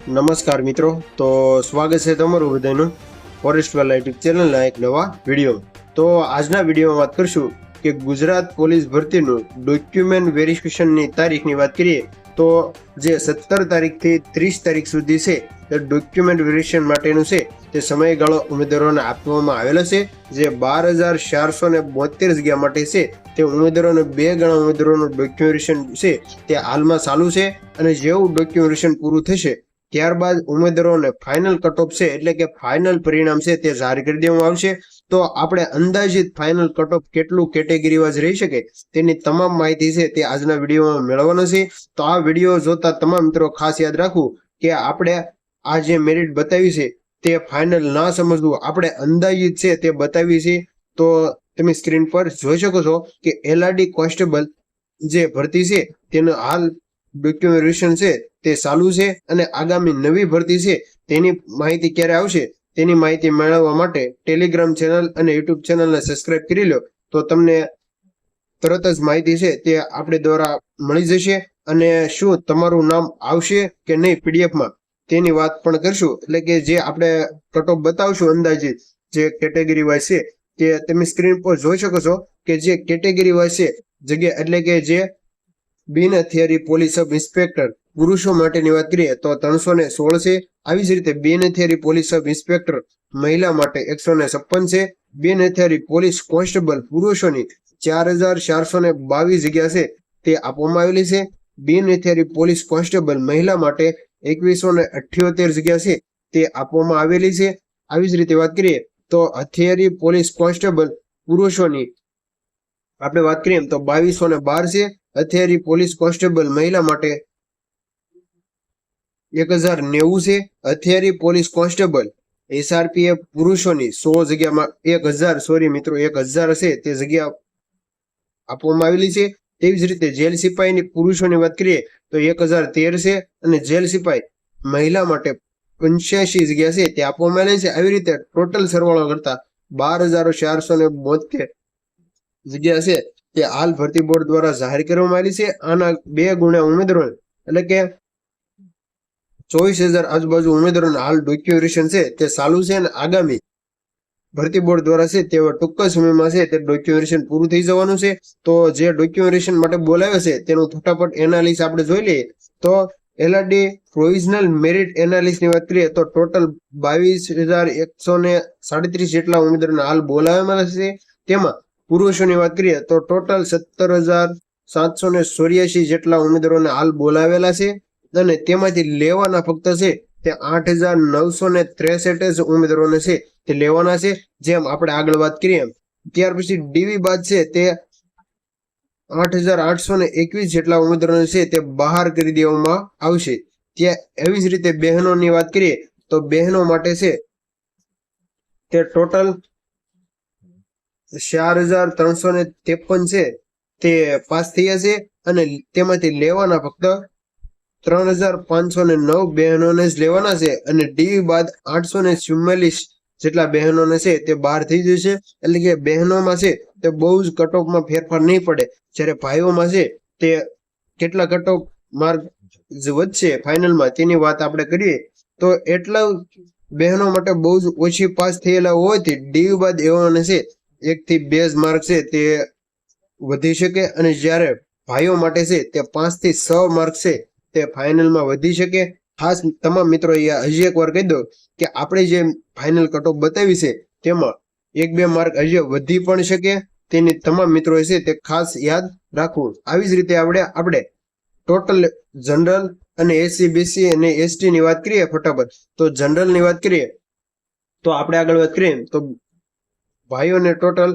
નમસ્કાર મિત્રો, તો સ્વાગત છે તમારું બધાનું ફોરેસ્ટ વાલા યુટ્યુબ ચેનલના એક નવા વિડીયો. તો આજના વિડીયોમાં વાત કરશું કે ગુજરાત પોલીસ ભરતીનું ડોક્યુમેન્ટ વેરિફિકેશનની તારીખની વાત કરીએ તો જે 17 તારીખથી 30 તારીખ સુધી છે તે ડોક્યુમેન્ટ વેરિફિકેશન માટેનું છે તે સમયગાળો ઉમેદવારોને આપવામાં આવેલો છે. જે 12,472 જગ્યા માટે છે તે ઉમેદવારોને 2 ગણા ઉમેદવારોનું ડોક્યુમેન્ટેશન છે તે હાલમાં ચાલુ છે. અને જેવું ડોક્યુમેન્ટેશન પૂરું થશે ત્યારબાદ ઉમેદવારોને ફાઇનલ કટ ઓફ છે એટલે કે ફાઇનલ પરિણામ છે તે જાહેર કરી દેવામાં આવશે. તો આપણે અંદાજિત ફાઇનલ કટ ઓફ કેટલું કેટેગરી વાઇઝ રહી શકે તેની તમામ માહિતી છે તે આજના વિડીયોમાં મેળવવાનો છે. તો આ વિડીયો જોતા તમામ મિત્રો ખાસ યાદ રાખવું કે આપણે આ જે મેરિટ બતાવી છે તે ફાઇનલ ના સમજવું, આપણે અંદાજિત છે તે બતાવી છે. તો તમે સ્ક્રીન પર જોઈ શકો છો કે LRD કોન્સ્ટેબલ જે ભરતી છે તેનું હાલ ડોક્યુમેન્ટેશન છે તે ચાલુ છે અને આગામી નવી ભરતી છે તેની માહિતી ક્યારે આવશે તેની માહિતી મેળવવા માટે ટેલિગ્રામ ચેનલ અને યુટ્યુબ ચેનલને સબસ્ક્રાઇબ કરી લો તો તમને તરત જ માહિતી છે તે આપણે દ્વારા મળી જશે. અને શું તમારું નામ આવશે કે નહીં પીડીએફમાં તેની વાત પણ કરશું. એટલે કે જે આપણે કટ ઓફ બતાવશું અંદાજિત જે કેટેગરી વાઇઝ છે તે તમે સ્ક્રીન પર જોઈ શકો છો કે જે કેટેગરી વાઇઝ છે જગ્યા એટલે કે જે બિન હથિયારી પોલીસ સબ ઇન્સ્પેક્ટર પુરુષો માટેની વાત કરીએ તો 316 છે. આવી જ રીતે બિન હથિયારી પોલીસ સબ ઇન્સ્પેક્ટર મહિલા માટે 156 છે. બિન હથિયારી પોલીસ કોન્સ્ટેબલ પુરુષોની 4,422 જગ્યા છે તે આપવામાં આવેલી છે. બિન હથિયારી પોલીસ કોન્સ્ટેબલ મહિલા માટે 2178 જગ્યા છે તે આપવામાં આવેલી છે. આવી જ રીતે વાત કરીએ તો હથિયારી પોલીસ કોન્સ્ટેબલ પુરુષોની આપણે વાત કરીએ તો 2212 છે. હથિયારી પોલીસ કોન્સ્ટેબલ મહિલા માટે 1090 છે. હથિયારી પોલીસ કોન્સ્ટેબલ SRPF પુરુષોની 100 જગ્યામાં 1000 હશે તે જગ્યા આપવામાં આવેલી છે. તેવી જ રીતે જેલ સિપાહીની પુરુષોની વાત કરીએ તો 1013 છે અને જેલ સિપાહી મહિલા માટે 85 જગ્યા છે તે આપવામાં આવેલી છે. આવી રીતે ટોટલ સરવાળો કરતા 12,472 જગ્યા છે તે હાલ ભરતી બોર્ડ દ્વારા જાહેર કરવામાં આવેલી છે. આના 2 ગુણ્યા ઉમેદવારો એટલે કે 24,000 આજુબાજુ ઉમેદવારોને હાલ ડોક્યુમેન્ટેશન છે તે ચાલુ છે અને આગામી ભરતી બોર્ડ દ્વારા છે તે ટૂંક સમયમાં છે તે ડોક્યુમેન્ટેશન પૂરું થઈ જવાનું છે. તો જે ડોક્યુમેન્ટેશન માટે બોલાવે છે તેનું ફટાફટ એનાલિસિસ આપણે જોઈ લઈએ. તો LRD પ્રોવિઝનલ મેરિટ એનાલિસિસ ની વાત કરીએ તો ટોટલ 22,137 જેટલા ઉમેદવારોને હાલ બોલાવવામાં છે. તેમાં પુરુષોની વાત કરીએ તો ટોટલ 17,784 જેટલા ઉમેદવારોને હાલ બોલાવેલા છે અને તેમાંથી લેવાના ફક્ત છે તે 8,963 જ ઉમેદવારોને છે તે લેવાના છે. જેમ આપણે આગળ વાત કરીએ ત્યાર પછી ડીવી બાદ છે તે 8,821 જેટલા ઉમેદવારોને છે તે બહાર કરી દેવામાં આવશે. ત્યાં એવી જ રીતે બહેનોની વાત કરીએ તો બહેનો માટે છે તે ટોટલ 4,353 છે તે પાસ થયા છે અને તેમાંથી લેવાના ફક્ત 3,509 બહેનોને જ લેવાના છે અને ડીવી બાદ 844 જેટલા બહેનોને છે તે બહાર થઈ જશે. એટલે કે બહેનોમાં છે તે બહુ જ કટ ઓફમાં ફેરફાર નહીં પડે, જ્યારે ભાઈઓમાં છે તે કેટલા કટ ઓફ માર્ક વધશે ફાઇનલમાં તેની વાત આપણે કરીએ તો એટલા બહેનો માટે બહુ જ ઓછી પાસ થયેલા હોવાથી ડીવી બાદ એવાને છે 1 થી 2 માર્ક છે તે વધી શકે અને જ્યારે ભાઈઓ માટે છે તે 5 થી 6 માર્ક છે તે ફાઇનલમાં વધી શકે. ખાસ તમામ મિત્રો હજી એક વાર કહી દો કે આપણે જે ફાઇનલ કટ ઓફ બતાવી છે તેમાં 1-2 માર્ક હજી વધી પણ શકે, તેની તમામ મિત્રો છે તે ખાસ યાદ રાખવું. આવી જ રીતે આપણે ટોટલ જનરલ અને SC BC અને ST ની વાત કરીએ ફટાફટ. તો જનરલ ની વાત કરીએ તો આપણે આગળ વાત કરીએ તો ભાઈઓને ટોટલ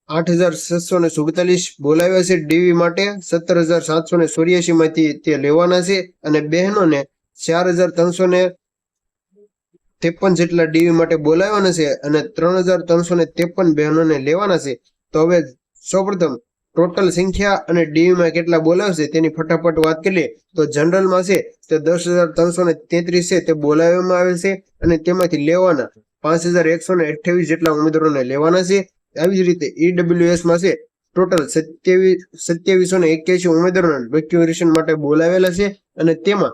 8,647 બોલાવ્યા છે ડીવી માટે 17,784 માંથી તે લેવાના છે અને બહેનોને 4,353 જેટલા ડીવી માટે બોલાવવાના છે અને 3,353 બહેનોને લેવાના છે. તો હવે સૌપ્રથમ ટોટલ સંખ્યા અને ડીવીમાં કેટલા બોલાવશે તેની ફટાફટ વાત કરીએ તો જનરલમાં છે તે 10,333 છે તે બોલાવવામાં આવે છે અને તેમાંથી લેવાના 5,128 જેટલા ઉમેદવારોને લેવાના છે. આવી જ રીતે EWS માં છે ટોટલ 2781 ઉમેદવારોને ડોક્યુમેન્ટેશન માટે બોલાવેલા છે અને તેમાં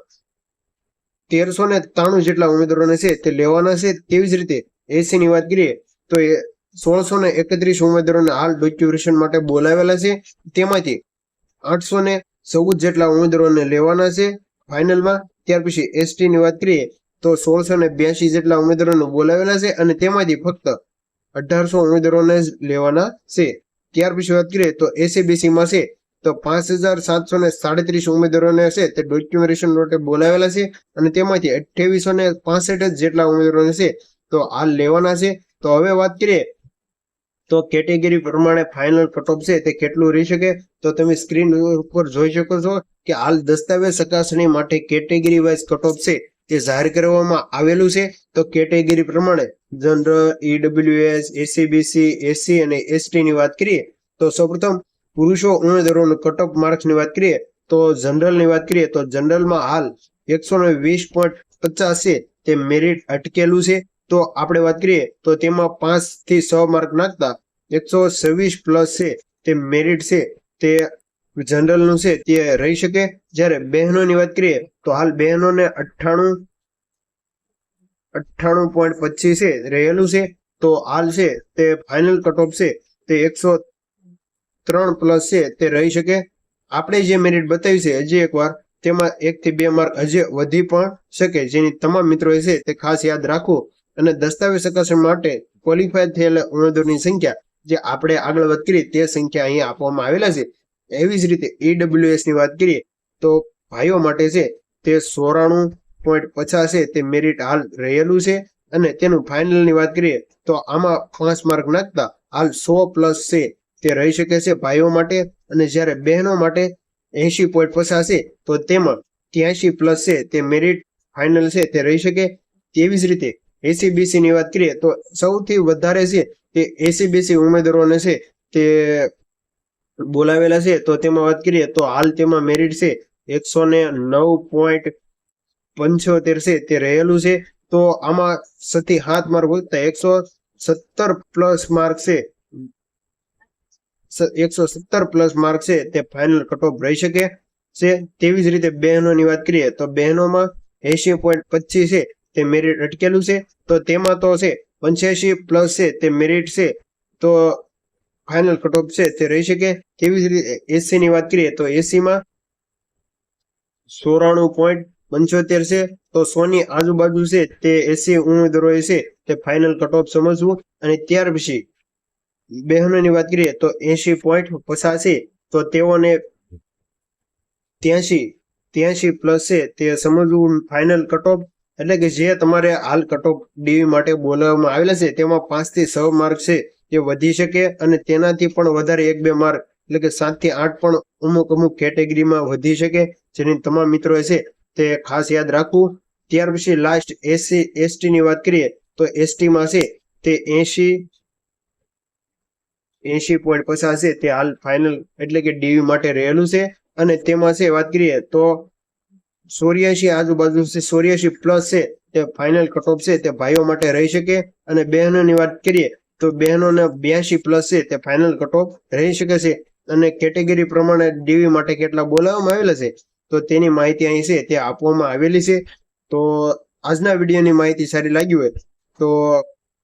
1393 જેટલા ઉમેદવારોને છે તે લેવાના છે. તેવી જ રીતે એસી ની વાત કરીએ તો 1631 ઉમેદવારોને હાલ ડોક્યુમેન્ટેશન માટે બોલાવેલા છે. તેમાંથી 814 જેટલા ઉમેદવારોને લેવાના છે ફાઇનલમાં. ત્યાર પછી એસટી ની વાત કરીએ તો 1682 જેટલા ઉમેદવારોને બોલાવેલા છે અને તેમાંથી ફક્ત 1800 ઉમેદવારોને જ લેવાના છે. ત્યાર પછી વાત કરીએ તો એસીબીસી માં છે તો 5737 ઉમેદવારોને છે તે ડોક્યુમેન્ટેશન માટે બોલાવેલા છે અને તેમાંથી 2865 જેટલા ઉમેદવારોને છે તો હાલ લેવાના છે. તો હવે વાત કરીએ તો કેટેગરી પ્રમાણે ફાઇનલ કટ ઓફ છે તે કેટલું રહી શકે, તો તમે સ્ક્રીન ઉપર જોઈ શકો છો કે હાલ દસ્તાવેજ ચકાસણી માટે કેટેગરી વાઇઝ કટ ઓફ છે તે જાહેર કરવામાં આવેલું છે. તો કેટેગરી પ્રમાણે જનરલ, ઈડબ્લ્યુએસ, એસીબીસી, એસસી અને એસટી ની વાત કરીએ તો સૌપ્રથમ પુરુષો ઉમેદવારોનું કટ ઓફ માર્ક્સ ની વાત કરીએ તો જનરલ ની વાત કરીએ તો જનરલમાં હાલ 120.50 છે તે મેરિટ અટકેલું છે. તો આપણે વાત કરીએ તો તેમાં 5 થી 6 માર્ક નાખતા 126 પ્લસ છે તે મેરિટ છે તે જનરલ નું છે તે રહી શકે. જ્યારે બહેનોની વાત કરીએ તો હાલ બહેનોને 98.25 છે રહેલું છે. તો હાલ છે તે ફાઇનલ કટ ઓફ છે તે 103 પ્લસ છે તે રહી શકે. આપણે જે મેરિટ બતાવી છે હજી એકવાર તેમાં 1 થી 2 માર્ક હજી વધી પણ શકે, જેની તમામ મિત્રોએ છે તે ખાસ યાદ રાખવું. અને દસ્તાવેજ ચકાસણી માટે ક્વોલિફાય થયેલા ઉમેદવારોની સંખ્યા જે આપણે આગળ વાત કરી તે સંખ્યા અહીંયા આપવામાં આવેલા છે. એવી જ રીતે ઈડબ્લ્યુએસ ની વાત કરીએ તો ભાઈઓ માટે છે તે 94.50 છે તે મેરિટ હાલ રહેલું છે અને તેનું ફાઇનલ ની વાત કરીએ તો આમાં 5 માર્ક નાખતા હાલ 100 પ્લસ છે તે રહી શકે છે ભાઈઓ માટે. અને જ્યારે બહેનો માટે 80.50 છે તો તેમાં 83 પ્લસ છે તે મેરિટ ફાઇનલ છે તે રહી શકે. તેવી જ રીતે એસીબીસી ની વાત કરીએ તો સૌથી વધારે છે તે એસીબીસી ઉમેદવારોને છે તે બોલાવેલા છે. તો તેમાં વાત કરીએ તો હાલ તેમાં મેરિટ છે 109.75 છે તે રહેલું છે. તો આમાં 7 માર્ક વધતા 117 પ્લસ માર્ક છે 117 પ્લસ માર્ક છે તે ફાઇનલ કટ ઓફ રહી શકે છે. તેવી જ રીતે બહેનોની વાત કરીએ તો બહેનોમાં 80.25 છે તે મેરિટ અટકેલું છે. તો તેમાં તો છે 85 પ્લસ છે તે મેરિટ છે તો ફાઇનલ કટ ઓફ છે તે રહી શકે. તેવી જ રીતે એસસી ની વાત કરીએ તો એસસી માં 94.75 છે. તો 100 ની આજુબાજુ છે તે એસસી ઉમેદવારોએ છે તે ફાઇનલ કટ ઓફ સમજવું. અને ત્યાર પછી બહેનોની વાત કરીએ તો 80.50 છે તો તેઓને 83 પ્લસ છે તે સમજવું ફાઇનલ કટ ઓફ. એટલે કે જે તમારે હાલ કટ ઓફ ડીવી માટે બોલાવવામાં આવેલા છે તેમાં 5 થી 6 માર્ક છે તે વધી શકે અને તેનાથી પણ વધારે 1-2 માર્ક એટલે કે 7 થી 8 પણ અમુક કેટેગરીમાં વધી શકે, જેની તમામ મિત્રો છે તે ખાસ યાદ રાખવું. ત્યાર પછી લાસ્ટ એસટી ની વાત કરીએ તો એસટી માં છે તે 80.50 છે તે હાલ ફાઇનલ એટલે કે ડીવી માટે રહેલું છે. અને તેમાં છે વાત કરીએ તો 84 આજુબાજુ છે, 84 પ્લસ છે તે ફાઇનલ કટ ઓફ છે તે ભાઈઓ માટે રહી શકે. અને બહેનોની વાત કરીએ તો બહેનોને 82 પ્લસ છે તે ફાઇનલ કટ ઓફ રહી શકે છે. અને કેટેગરી પ્રમાણે ડીવી માટે કેટલા બોલાવવામાં આવેલા છે તો તેની માહિતી અહીં છે તે આપવામાં આવેલી છે. તો આજના વિડીયોની માહિતી સારી લાગી હોય તો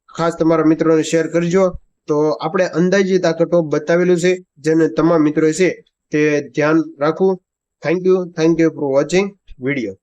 ખાસ તમારા મિત્રોને શેર કરજો. તો આપણે અંદાજિત આ કટ ઓફ બતાવેલું છે જેને તમામ મિત્રો છે તે ધ્યાન રાખવું. Thank you for watching video.